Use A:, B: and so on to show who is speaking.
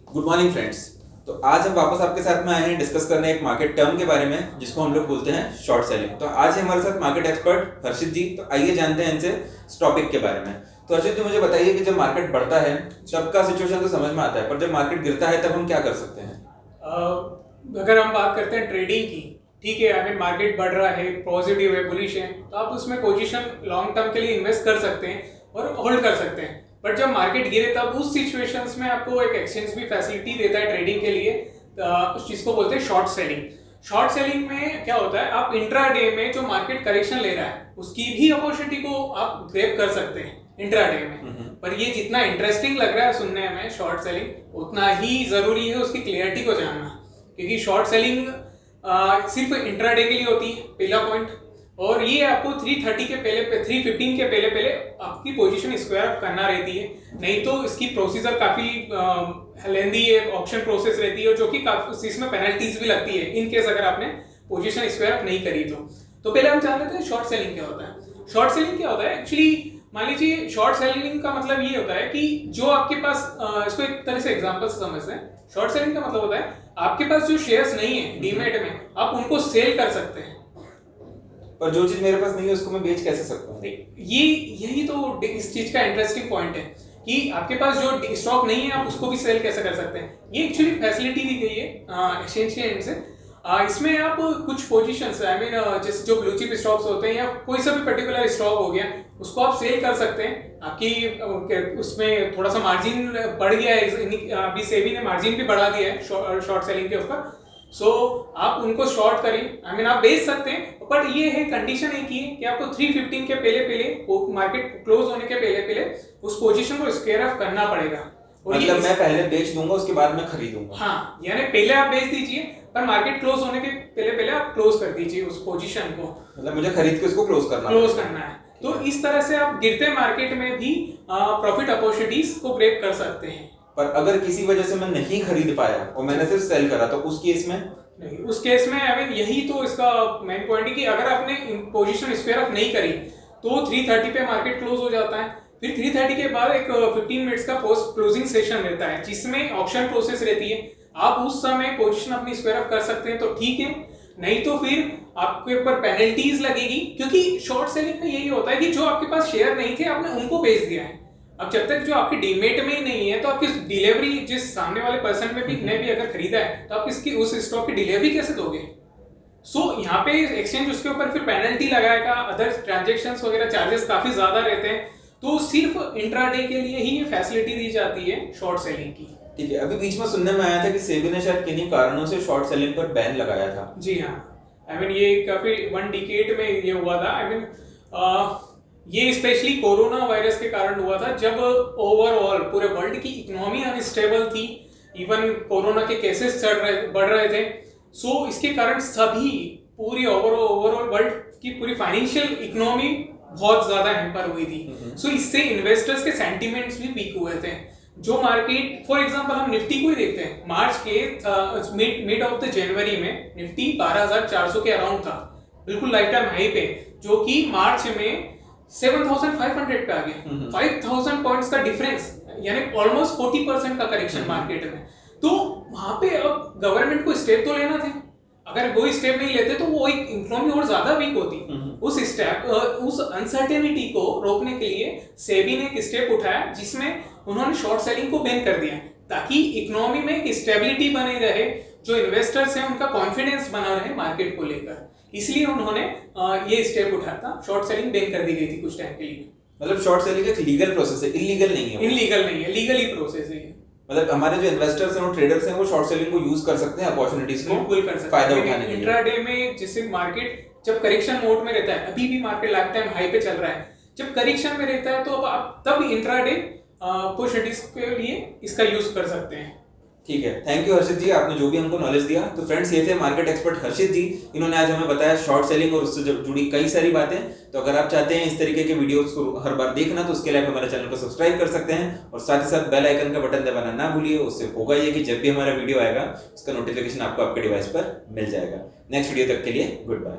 A: Good morning friends. तो आज हम वापस आपके साथ में आए हैं डिस्कस करने एक मार्केट टर्म के बारे में जिसको हम लोग बोलते हैं शॉर्ट सेलिंग। तो आज है हमारे साथ मार्केट एक्सपर्ट हर्षित जी। तो आइए जानते हैं इनसे इस टॉपिक के बारे में। तो हर्षित जी मुझे बताइए कि जब मार्केट बढ़ता है तब का सिचुएशन तो समझ में आता है, पर जब मार्केट गिरता है तब हम क्या कर सकते हैं?
B: अगर हम बात करते हैं ट्रेडिंग की, ठीक है, अगर मार्केट बढ़ रहा है, पॉजिटिव है, बुलिश है, तो आप उसमें पोजीशन लॉन्ग टर्म के लिए इन्वेस्ट कर सकते हैं और होल्ड कर सकते हैं। बट जब मार्केट गिरे तब उस सिचुएशंस में आपको एक एक्सचेंज भी फैसिलिटी देता है ट्रेडिंग के लिए, उस चीज को बोलते हैं शॉर्ट सेलिंग। शॉर्ट सेलिंग में क्या होता है, आप इंट्राडे में जो मार्केट करेक्शन ले रहा है उसकी भी अपॉर्चुनिटी को आप ग्रैब कर सकते हैं इंट्राडे में। पर ये जितना इंटरेस्टिंग लग रहा है सुनने में शॉर्ट सेलिंग, उतना ही जरूरी है उसकी क्लियरिटी को जानना, क्योंकि शॉर्ट सेलिंग सिर्फ इंट्राडे के लिए होती है, पहला पॉइंट। और ये आपको 330 के पहले 315 के पहले पहले आपकी पोजीशन स्क्वायर अप करना रहती है, नहीं तो इसकी प्रोसीजर काफी लेंदी है, ऑप्शन प्रोसेस रहती है, जो कि काफी इसमें पेनल्टीज भी लगती है इन केस अगर आपने पोजीशन स्क्वायर अप नहीं करी तो पहले हम जान लेते हैं शॉर्ट सेलिंग क्या होता है। शॉर्ट सेलिंग क्या होता है एक्चुअली, मान लीजिए शॉर्ट सेलिंग का मतलब ये होता है कि जो आपके पास, इसको एक तरह से एग्जांपल से समझते हैं। शॉर्ट सेलिंग का मतलब होता है आपके पास जो शेयर्स नहीं है डीमैट में, आप उनको सेल कर सकते हैं।
A: पर जो चीज मेरे पास नहीं है उसको मैं बेच कैसे सकता हूँ?
B: ये यही तो इस चीज का इंटरेस्टिंग पॉइंट है कि आपके पास जो स्टॉक नहीं है आप उसको भी सेल कैसे कर सकते हैं। ये एक्चुअली फैसिलिटी दी गई है एक्सचेंज के एंड से। इसमें आप कुछ पोजीशंस, आई मीन जैसे जो ब्लू चिप स्टॉक्स होते हैं या कोई सा भी पर्टिकुलर स्टॉक हो गया, उसको आप सेल कर सकते हैं। आपकी उसमें थोड़ा सा मार्जिन बढ़ गया है, अभी सेबी ने मार्जिन भी बढ़ा दिया है शॉर्ट सेलिंग के ऊपर। सो आप उनको शॉर्ट करें, आई मीन आप बेच सकते हैं। बट ये है, कंडीशन एक ही है कि आपको 315 के पहले पहले, मार्केट क्लोज होने के पहले पहले उस पोजीशन को स्क्वायर ऑफ करना पड़ेगा।
A: मतलब मैं पहले बेच दूंगा उसके बाद मैं खरीदूंगा?
B: हाँ, यानी पहले आप बेच दीजिए पर मार्केट क्लोज होने के पहले पहले आप क्लोज कर दीजिए उस पोजीशन को।
A: मतलब मुझे खरीद के उसको क्लोज करना
B: है। तो इस तरह से आप गिरते मार्केट में भी प्रॉफिट अपॉर्चुनिटीज को ग्रैब कर सकते हैं।
A: पर अगर किसी वजह से मैं नहीं खरीद पाया और मैंने सिर्फ सेल करा तो उस केस में
B: नहीं, उस केस में आई मीन यही तो इसका मेन पॉइंट है कि अगर आपने पोजीशन स्क्वायर अप नहीं करी तो 330 पे मार्केट क्लोज हो जाता है। फिर 330 के बाद एक 15 मिनट्स का पोस्ट क्लोजिंग सेशन रहता है जिसमें ऑप्शन प्रोसेस रहती है। आप उस समय पोजीशन अपनी स्क्वायर अप कर सकते हैं तो ठीक है, नहीं तो फिर आपके ऊपर पेनल्टीज लगेगी, क्योंकि शॉर्ट सेलिंग में यही होता है कि जो आपके पास शेयर नहीं थे आपने उनको बेच दिया है। अब जब तक जो आपके डीमेट में ही नहीं है तो आपकी डिलीवरी, जिस सामने वाले पर्सन में भी ने भी अगर खरीदा है तो आप इसकी उस स्टॉक की डिलीवरी कैसे दोगे? यहाँ पे एक्सचेंज उसके ऊपर फिर पेनल्टी लगाएगा, अदर ट्रांजेक्शंस वगैरह चार्जेस काफी ज्यादा रहते हैं। तो सिर्फ इंट्राडे के लिए ही ये फैसिलिटी दी जाती है शॉर्ट सेलिंग की।
A: ठीक है, अभी बीच में सुनने में आया था कि सेबी ने शायद किन्हीं कारणों से शॉर्ट सेलिंग पर बैन लगाया था।
B: जी हाँ, आई मीन ये काफी 1 डिकेड में ये हुआ था। आई मीन ये स्पेशली कोरोना वायरस के कारण हुआ था, जब ओवरऑल पूरे वर्ल्ड की इकोनॉमी अनस्टेबल थी, इवन कोरोना के केसेस बढ़ रहे थे। सो इसके कारण सभी पूरी ओवरऑल वर्ल्ड की पूरी फाइनेंशियल इकोनॉमी बहुत ज्यादा हैम्पर हुई थी। सो इससे इन्वेस्टर्स के सेंटिमेंट्स भी पीक हुए थे। जो मार्केट, फॉर एग्जांपल हम निफ्टी को ही देखते हैं, मार्च के मिड ऑफ द जनवरी में निफ्टी 12,400 के अराउंड था, बिल्कुल लाइफ टाइम हाई पे, जो कि मार्च में 7,500 पे आ गया। 5,000 पॉइंट्स का डिफरेंस, यानी ऑलमोस्ट 40% का करेक्शन मार्केट में। तो वहां पे अब गवर्नमेंट को स्टेप तो लेना थे, अगर वो स्टेप नहीं लेते तो वो एक इकोनॉमी और ज्यादा वीक होती। उस अनसर्टेनिटी को रोकने के लिए सेबी ने एक स्टेप उठाया जिसमें उन्होंने शॉर्ट सेलिंग को बैन कर दिया, ताकि इकोनॉमी में एक स्टेबिलिटी बनी रहे, जो इन्वेस्टर्स हैं उनका कॉन्फिडेंस बना रहे मार्केट को लेकर। इसलिए उन्होंने ये स्टेप उठाया था, शॉर्ट सेलिंग बैन कर दी गई थी कुछ टाइम के लिए।
A: मतलब शॉर्ट सेलिंग एक लीगल प्रोसेस है, इलीगल नहीं है?
B: इलीगल नहीं है, लीगल ही प्रोसेस है।
A: मतलब हमारे जो इन्वेस्टर्स हैं, वो ट्रेडर्स हैं, वो शॉर्ट सेलिंग को यूज कर सकते हैं अपॉर्चुनिटीज को फायदा उठाने के लिए।
B: इंट्राडे में जैसे मार्केट जब करेक्शन मोड में रहता है, अभी भी मार्केट लाइफ टाइम हाई पे चल रहा है, जब करेक्शन में रहता है तो अब आप तब इंट्राडे अपॉर्चुनिटीज के लिए इसका यूज कर सकते हैं।
A: ठीक है, थैंक यू हर्षित जी, आपने जो भी हमको नॉलेज दिया। तो फ्रेंड्स, ये थे मार्केट एक्सपर्ट हर्षित जी। इन्होंने आज हमें बताया शॉर्ट सेलिंग और उससे जुड़ी कई सारी बातें। तो अगर आप चाहते हैं इस तरीके के वीडियोस को हर बार देखना, तो उसके लिए आप हमारे चैनल को सब्सक्राइब कर सकते हैं और साथ ही साथ बेल आइकन का बटन दबाना ना भूलिए। उससे होगा ये कि जब भी हमारा वीडियो आएगा उसका नोटिफिकेशन आपको आपके डिवाइस पर मिल जाएगा। नेक्स्ट वीडियो तक के लिए गुड बाय।